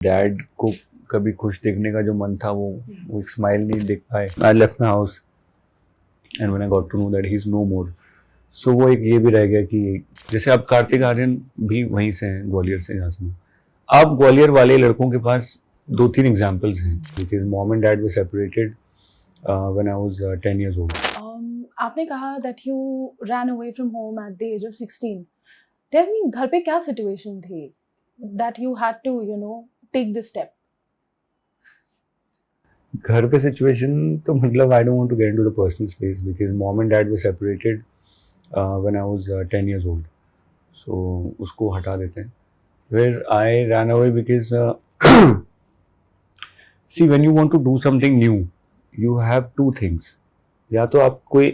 Dad को कभी खुश देखने का जो मन था वो एक स्माइल नहीं देख पाए. I left my house and when I got to know that he is no more. So वो एक ये भी रह गया कि जैसे अब कार्तिक आर्यन भी वहीं से हैं, ग्वालियर से, यहाँ से. अब ग्वालियर वाले लड़कों के पास 2-3 एग्जाम्पल्स हैं, because mom and dad were separated when I was 10 years old. आपने कहा that you ran away from home at the age of 16. Tell me, घर पे क्या सिचुएशन थी that you had to take this step? घर पे situation तो मतलब I don't want to get into the personal space, because mom and dad were separated when I was 10 years old. So उसको हटा देते हैं. फिर I ran away because see when you want to do something new you have 2 things. या तो आप कोई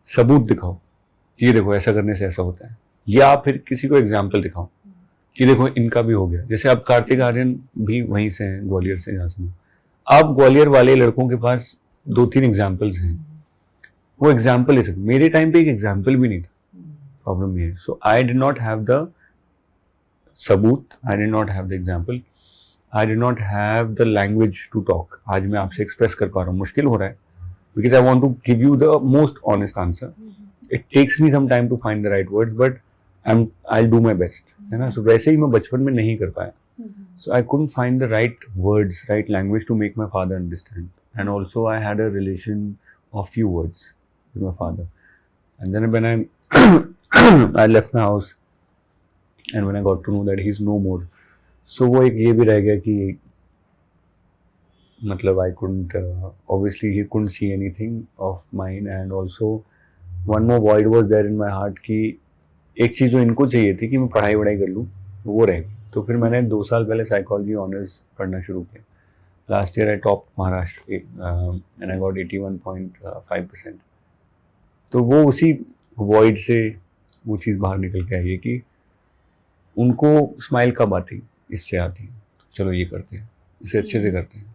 सबूत दिखाओ, ये देखो ऐसा करने से ऐसा होता है, या फिर किसी को एग्जाम्पल दिखाओ कि देखो इनका भी हो गया. जैसे अब कार्तिक आर्यन भी वहीं से हैं, ग्वालियर से, यहाँ से. अब ग्वालियर वाले लड़कों के पास 2-3 एग्जाम्पल्स हैं. वो एग्जाम्पल ही थे. मेरे टाइम पे एक एग्जाम्पल भी नहीं था. प्रॉब्लम ये है. So I did not have the सबूत, I did not have the example, I did not have the language to talk. आज मैं आपसे एक्सप्रेस कर पा रहा हूँ, मुश्किल हो रहा है, because I want to give you the most honest answer. It takes me some time to find the right words, but I do my best, है ना. सो वैसे ही मैं बचपन में नहीं कर पाया. So I couldn't find the right words, right language to make my father understand. And also I had a relation of few words with my father. And then when I left my house and when I got to know that he's no more, so वो एक ये भी रह गया कि मतलब I couldn't obviously he couldn't see anything of mine. And also one more void was there in my heart कि एक चीज़ जो इनको चाहिए थी कि मैं पढ़ाई कर लूँ, वो रह गई. तो फिर मैंने 2 साल पहले साइकोलॉजी ऑनर्स पढ़ना शुरू किया. Last year I top Maharashtra and I got 81.5%. तो वो उसी वॉइड से वो चीज़ बाहर निकल के आई है कि उनको स्माइल कब आती, इससे आती. तो चलो ये करते हैं, इसे अच्छे से करते हैं.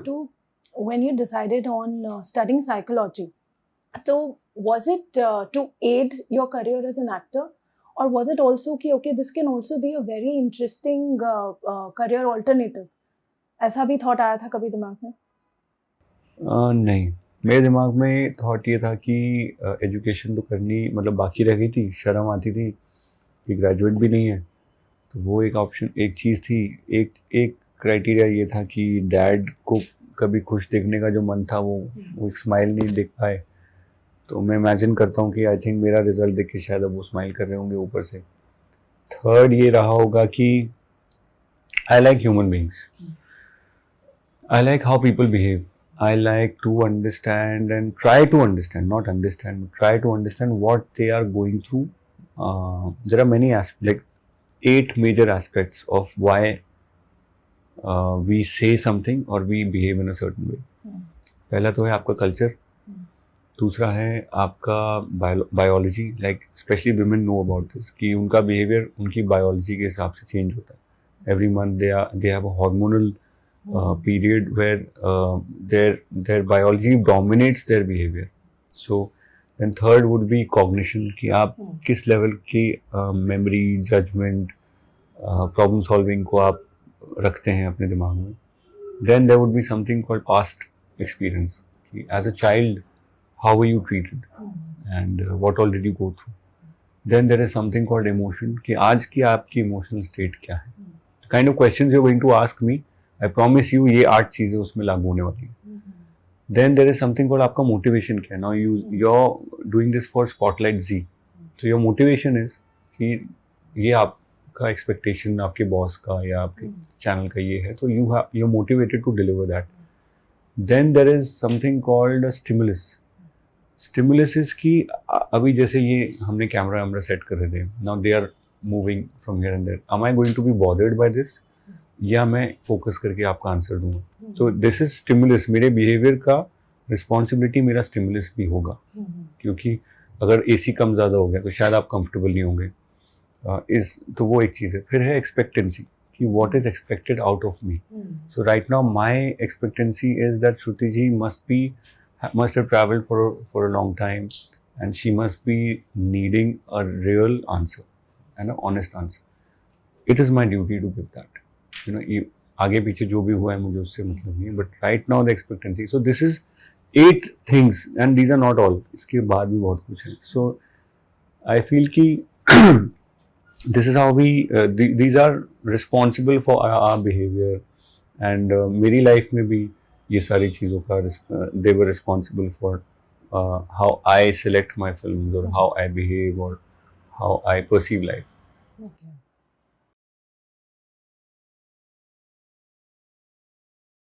तो when you decided on studying psychology, so was it to aid your career as an actor, or was it also कि okay this can also be a very interesting career alternative? ऐसा भी थॉट आया था कभी दिमाग में? नहीं, मेरे दिमाग में थॉट ये था कि एजुकेशन तो करनी मतलब बाकी रह गई थी, शर्म आती थी कि ग्रेजुएट भी नहीं है. तो वो एक ऑप्शन, एक चीज़ थी. एक क्राइटेरिया ये था कि डैड को कभी खुश देखने का जो मन था वो एक स्माइल नहीं देख पाए. तो मैं इमेजिन करता हूँ कि आई थिंक मेरा रिजल्ट देख के शायद अब वो स्माइल कर रहे होंगे ऊपर से. थर्ड ये रहा होगा कि I like human beings, I like how people behave. I like to understand and try to understand, not understand, but try to understand what they are going through. There are many aspects, like 8 major aspects of why we say something or we behave in a certain way. पहला तो है आपका culture. दूसरा है आपका biology, like specially women know about this कि उनका behaviour उनकी बायोलॉजी के हिसाब से चेंज होता है. Every month they have a hormonal period where their biology dominates their behavior. So then third would be cognition कि आप किस लेवल की memory, judgment, problem solving को आप रखते हैं अपने दिमाग में. Then there would be something called past experience कि as a child how were you treated and what all did you go through. Then there is something called emotion कि आज की आपकी emotional state क्या है. The kind of questions you're going to ask me, I promise you ये 8 चीज़ें उसमें लागू होने वाली हैं. Then there is something called आपका motivation क्या है. Now you're doing this for Spotlight Z. So your motivation is कि ये आपका expectation आपके बॉस का या आपके चैनल का ये है, तो you're motivated to deliver that. Then there is something called a stimulus. Stimulus is कि अभी जैसे ये हमने कैमरा सेट कर रहे थे. Now they are moving from here and there. Am I going to be bothered by this? या मैं फोकस करके आपका आंसर दूंगा. तो दिस इज स्टिमुलस. मेरे बिहेवियर का रिस्पॉन्सिबिलिटी मेरा स्टिमुलस भी होगा, क्योंकि अगर एसी कम ज़्यादा हो गया तो शायद आप कंफर्टेबल नहीं होंगे. तो वो एक चीज़ है. फिर है एक्सपेक्टेंसी कि what is expected out of me. So right now my expectancy is that Shruti ji must have traveled for a long time and she must be needing a real answer and an honest answer. It is my duty to give that. You know, आगे पीछे जो भी हुआ है मुझे उससे मतलब नहीं है, but right now the expectancy. So this is 8 things and these are not all. इसके बाद भी बहुत कुछ है. So I feel कि this is how we these are responsible for our behavior and मेरी life में भी ये सारी चीज़ों का they were responsible for how I select my films or how I behave or how I perceive life. Okay.